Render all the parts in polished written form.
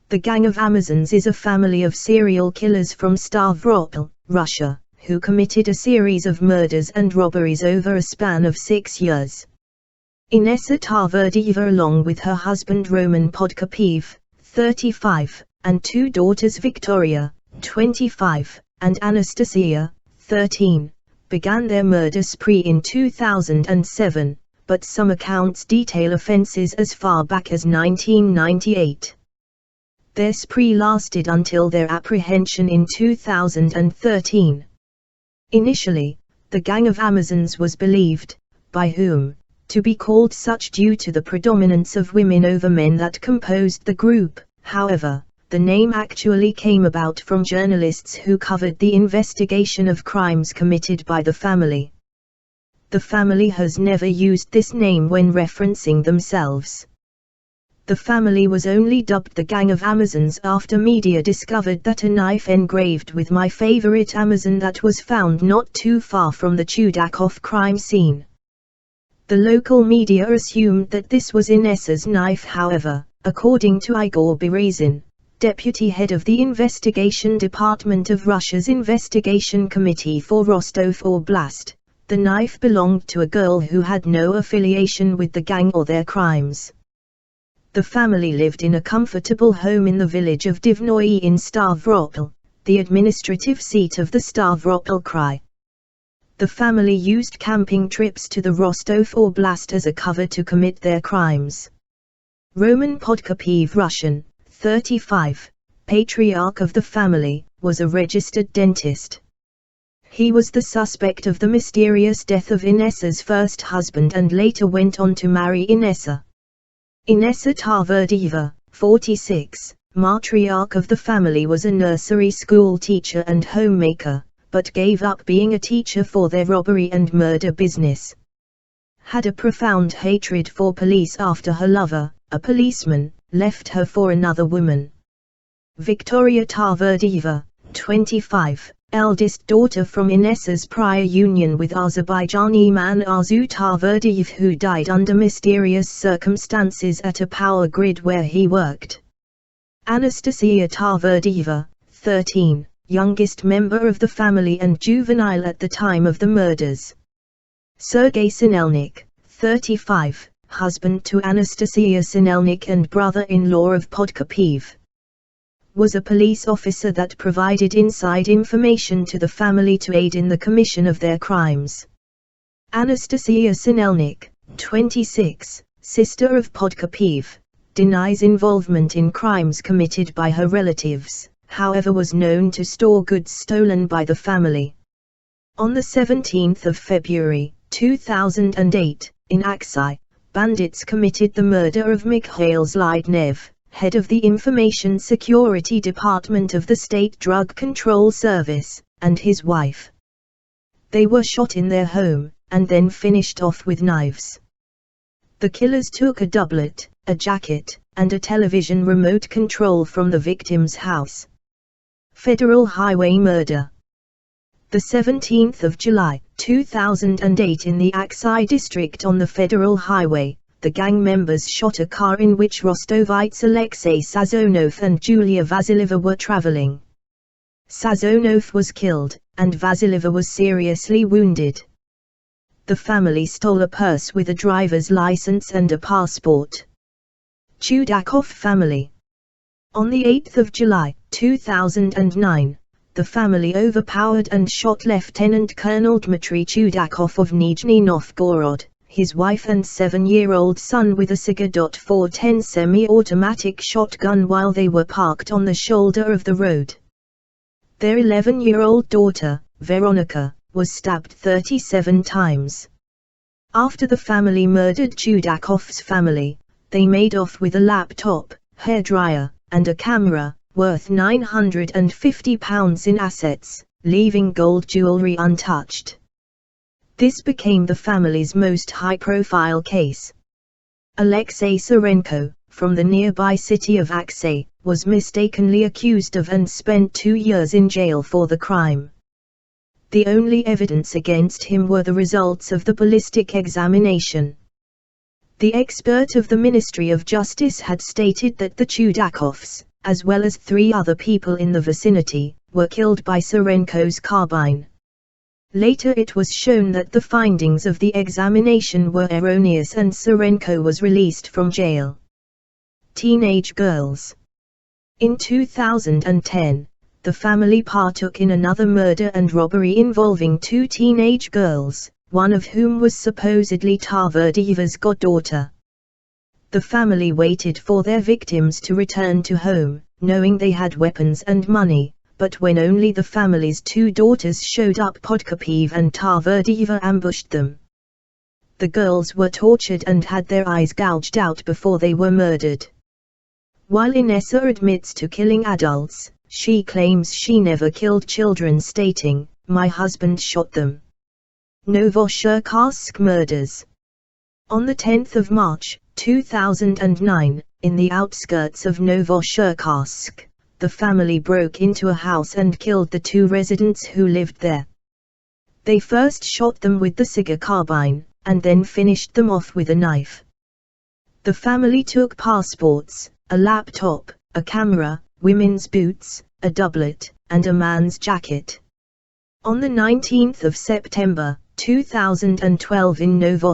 The Gang of Amazons is a family of serial killers from Stavropol, Russia, who committed a series of murders and robberies over a span of 6 years. Inessa Tarverdiyeva, along with her husband Roman Podkopaev, 35, and 2 daughters Viktoria, 25, and Anastasiya, 13, began their murder spree in 2007, but some accounts detail offences as far back as 1998. Their spree lasted until their apprehension in 2013. Initially, the Gang of Amazons was believed, by whom, to be called such due to the predominance of women over men that composed the group. However, the name actually came about from journalists who covered the investigation of crimes committed by the family. The family has never used this name when referencing themselves. The family was only dubbed the Gang of Amazons after media discovered that a knife engraved with "My favorite Amazon" that was found not too far from the Chudakov crime scene. The local media assumed that this was Inessa's knife. However, according to Igor Berezin, deputy head of the investigation department of Russia's Investigation Committee for Rostov Oblast, the knife belonged to a girl who had no affiliation with the gang or their crimes. The family lived in a comfortable home in the village of Divnoye in Stavropol, the administrative seat of the Stavropol Krai. The family used camping trips to the Rostov Oblast as a cover to commit their crimes. Roman Podkopaev, Russian, 35, patriarch of the family, was a registered dentist. He was the suspect of the mysterious death of Inessa's first husband and later went on to marry Inessa. Inessa Tarverdiyeva, 46, matriarch of the family, was a nursery school teacher and homemaker, but gave up being a teacher for their robbery and murder business. Had a profound hatred for police after her lover, a policeman, left her for another woman. Viktoria Tarverdiyeva, 25, eldest daughter from Inessa's prior union with Azerbaijani man Arzu Tarverdiyev, who died under mysterious circumstances at a power grid where he worked. Anastasiya Tarverdiyeva, 13, youngest member of the family and juvenile at the time of the murders. Sergei Sinelnik, 35, husband to Anastasiya Sinelnik and brother-in-law of Podkopaev, was a police officer that provided inside information to the family to aid in the commission of their crimes. Anastasiya Sinelnik, 26, sister of Podkopaev, denies involvement in crimes committed by her relatives, however was known to store goods stolen by the family. On the 17th of February, 2008, in Aksai, bandits committed the murder of Mikhail Zlydnev, head of the Information Security Department of the State Drug Control Service, and his wife. They were shot in their home, and then finished off with knives. The killers took a doublet, a jacket, and a television remote control from the victim's house. Federal Highway murder. The 17th of July, 2008, in the Aksai district on the Federal Highway, the gang members shot a car in which Rostovites Alexei Sazonov and Julia Vasileva were traveling. Sazonov was killed, and Vasileva was seriously wounded. The family stole a purse with a driver's license and a passport. Chudakov family. On the 8th of July, 2009, the family overpowered and shot Lieutenant Colonel Dmitry Chudakov of Nizhny Novgorod, his wife and 7-year-old son with a Siga.410 semi-automatic shotgun while they were parked on the shoulder of the road. Their 11-year-old daughter, Veronica, was stabbed 37 times. After the family murdered Chudakov's family, they made off with a laptop, hairdryer, and a camera, worth £950 in assets, leaving gold jewelry untouched. This became the family's most high-profile case. Alexei Sarenko, from the nearby city of Aksai, was mistakenly accused of and spent 2 years in jail for the crime. The only evidence against him were the results of the ballistic examination. The expert of the Ministry of Justice had stated that the Chudakovs, as well as 3 other people in the vicinity, were killed by Serenko's carbine. Later it was shown that the findings of the examination were erroneous and Serenko was released from jail. Teenage girls. In 2010, the family partook in another murder and robbery involving 2 teenage girls, one of whom was supposedly Tarverdyeva's goddaughter. The family waited for their victims to return to home, knowing they had weapons and money, but when only the family's 2 daughters showed up, Podkopaev and Tarverdiyeva ambushed them. The girls were tortured and had their eyes gouged out before they were murdered. While Inessa admits to killing adults, she claims she never killed children, stating, "My husband shot them." Novo murders. On the 10th of March, 2009, in the outskirts of Novo, the family broke into a house and killed the 2 residents who lived there. They first shot them with the cigar carbine, and then finished them off with a knife. The family took passports, a laptop, a camera, women's boots, a doublet, and a man's jacket. On the 19th of September, 2012 in Novo,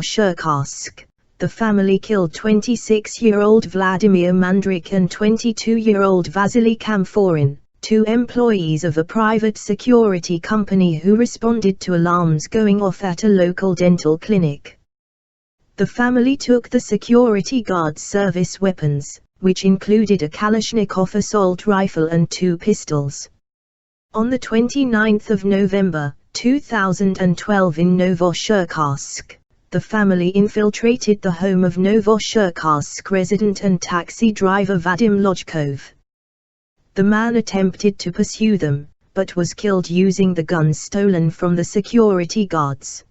the family killed 26-year-old Vladimir Mandrik and 22-year-old Vasily Kamforin, 2 employees of a private security company who responded to alarms going off at a local dental clinic. The family took the security guard's service weapons, which included a Kalashnikov assault rifle and 2 pistols. On the 29th of November, 2012 in Novo, the family infiltrated the home of Novo resident and taxi driver Vadim Lojkov. The man attempted to pursue them, but was killed using the guns stolen from the security guards.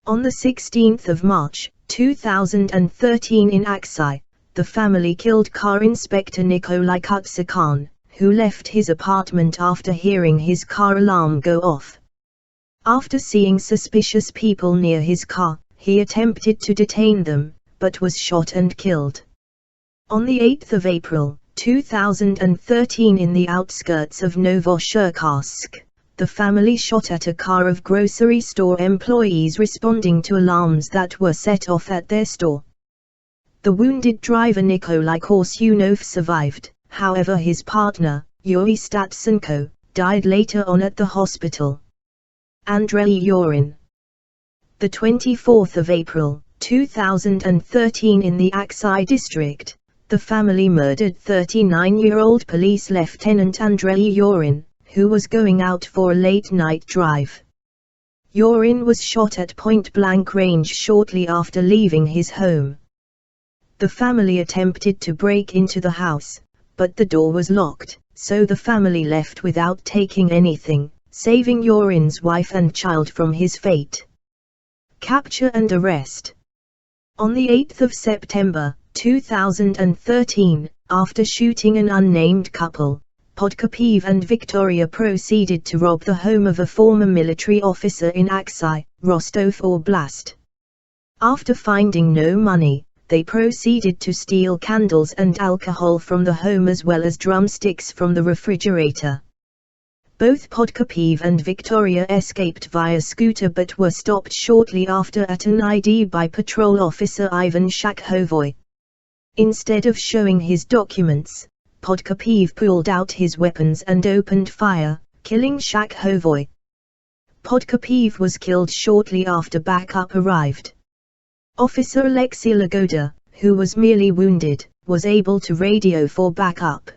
On the 16th of March, 2013 in Aksai, the family killed car inspector Nikolai Kutsakan, who left his apartment after hearing his car alarm go off. After seeing suspicious people near his car, he attempted to detain them, but was shot and killed. On the 8th of April, 2013 in the outskirts of Novo, the family shot at a car of grocery store employees responding to alarms that were set off at their store. The wounded driver Nikolai Korsunov survived, however his partner, Yuri Statsenko, died later on at the hospital. Andrey Loren. The 24th of April, 2013 in the Aksai district, the family murdered 39-year-old police lieutenant Andrey Loren, who was going out for a late-night drive. Loren was shot at point-blank range shortly after leaving his home. The family attempted to break into the house, but the door was locked, so the family left without taking anything, saving Loren's wife and child from his fate. Capture and arrest. On the 8th of September, 2013, after shooting an unnamed couple, Podkopaev and Viktoria proceeded to rob the home of a former military officer in Aksai, Rostov Oblast. After finding no money, they proceeded to steal candles and alcohol from the home as well as drumsticks from the refrigerator. Both Podkopaev and Viktoria escaped via scooter but were stopped shortly after at an ID by patrol officer Ivan Shakhovoy. Instead of showing his documents, Podkopaev pulled out his weapons and opened fire, killing Shakhovoy. Podkopaev was killed shortly after backup arrived. Officer Alexei Lagoda, who was merely wounded, was able to radio for backup.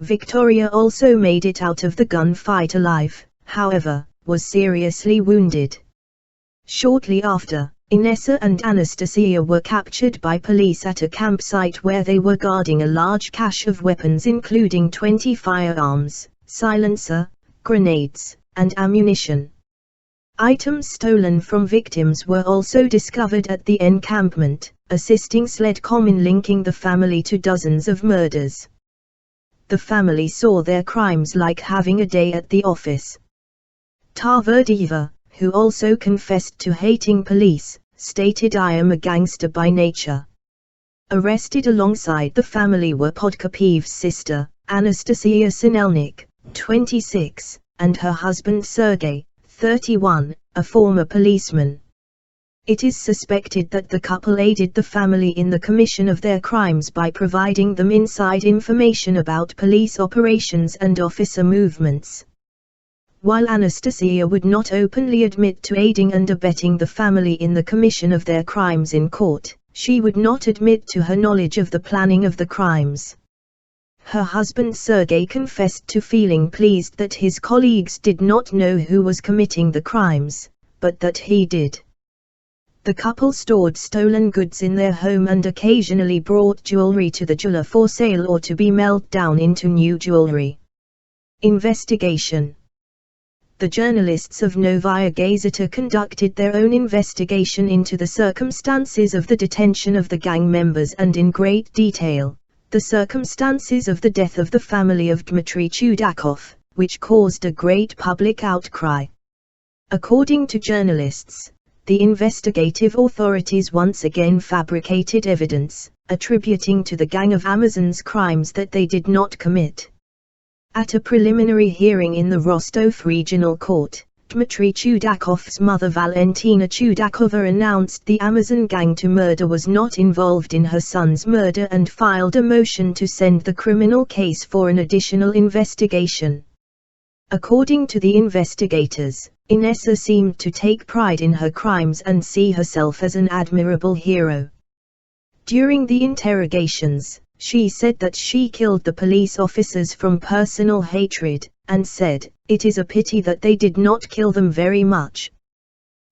Viktoria also made it out of the gunfight alive, however, was seriously wounded. Shortly after, Inessa and Anastasiya were captured by police at a campsite where they were guarding a large cache of weapons including 20 firearms, silencer, grenades, and ammunition. Items stolen from victims were also discovered at the encampment, assisting Sledcom in linking the family to dozens of murders. The family saw their crimes like having a day at the office. Tarverdiyeva, who also confessed to hating police, stated, "I am a gangster by nature. Arrested alongside the family were Podkopaev's sister, Anastasiya Sinelnik, 26, and her husband Sergei, 31, a former policeman. It is suspected that the couple aided the family in the commission of their crimes by providing them inside information about police operations and officer movements. While Anastasiya would not openly admit to aiding and abetting the family in the commission of their crimes in court, she would not admit to her knowledge of the planning of the crimes. Her husband Sergei confessed to feeling pleased that his colleagues did not know who was committing the crimes, but that he did. The couple stored stolen goods in their home and occasionally brought jewelry to the jeweler for sale or to be melted down into new jewelry. Investigation. The journalists of Novaya Gazeta conducted their own investigation into the circumstances of the detention of the gang members and in great detail, the circumstances of the death of the family of Dmitry Chudakov, which caused a great public outcry. According to journalists, the investigative authorities once again fabricated evidence, attributing to the gang of Amazons crimes that they did not commit. At a preliminary hearing in the Rostov Regional Court, Dmitry Chudakov's mother Valentina Chudakova announced the Amazon gang to murder was not involved in her son's murder and filed a motion to send the criminal case for an additional investigation. According to the investigators, Inessa seemed to take pride in her crimes and see herself as an admirable hero. During the interrogations, she said that she killed the police officers from personal hatred, and said, "It is a pity that they did not kill them very much."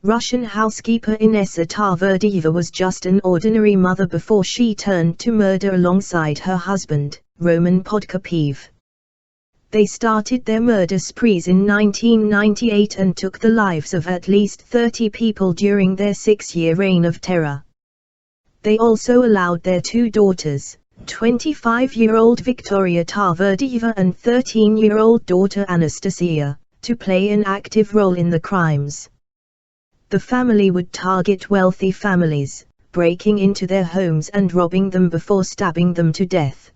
Russian housekeeper Inessa Tarverdiyeva was just an ordinary mother before she turned to murder alongside her husband, Roman Podkopaev. They started their murder sprees in 1998 and took the lives of at least 30 people during their 6-year reign of terror. They also allowed their 2 daughters, 25-year-old Viktoria Tarverdiyeva and 13-year-old daughter Anastasiya, to play an active role in the crimes. The family would target wealthy families, breaking into their homes and robbing them before stabbing them to death.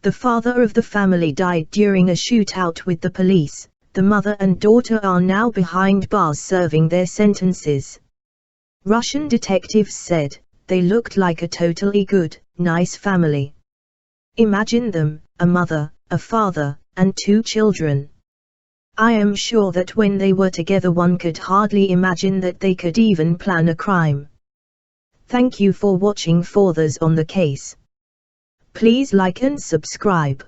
The father of the family died during a shootout with the police. The mother and daughter are now behind bars serving their sentences. Russian detectives said, "They looked like a totally good, nice family. Imagine them, a mother, a father, and 2 children. I am sure that when they were together one could hardly imagine that they could even plan a crime." Thank you for watching Furthers on the Case. Please like and subscribe.